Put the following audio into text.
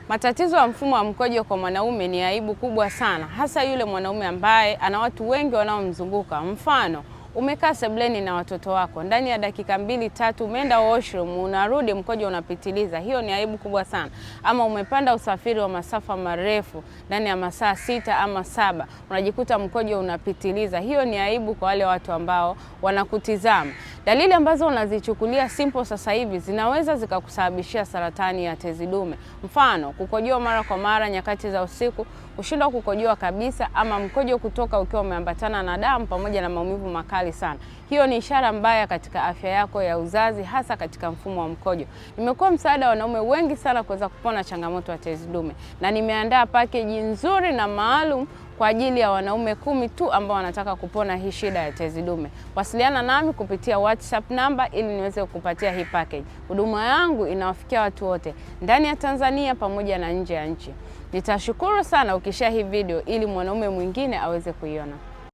Matatizo ya mfumo wa mkojo kwa mwanaume ni aibu kubwa sana, hasa yule mwanaume ambaye ana watu wengi wanaomzunguka. Mfano, umekaa sebuleni na watoto wako, ndani ya dakika 2-3 umeenda washroom, unarudi mkojo unapitiliza. Hiyo ni aibu kubwa sana. Ama umepanda usafiri wa masafa marefu, ndani ya masaa 6 ama 7, unajikuta mkojo unapitiliza. Hiyo ni aibu kwa wale watu ambao wanakutizama. Dalili ambazo unazichukulia simple sasa hivi zinaweza zikakusababishia saratani ya tezi dume. Mfano, kukojoa mara kwa mara nyakati za usiku, kushindwa kukojoa kabisa, ama mkojo kutoka ukiwa umeambatana na damu pamoja na maumivu makali sana. Hiyo ni ishara mbaya katika afya yako ya uzazi, hasa katika mfumo wa mkojo. Nimekuwa msaada wa wanaume wengi sana kuweza kupona changamoto ya tezi dume, na nimeandaa package nzuri na maalum kwa ajili ya wanaume 10 tu ambao wanataka kupona hii shida ya tezi dume. Wasiliana nami kupitia WhatsApp namba ili niweze kukupatia hii package. Huduma yangu inawafikia watu wote ndani ya Tanzania pamoja na nje ya nchi. Nitashukuru sana ukishare hii video ili mwanaume mwingine aweze kuiona.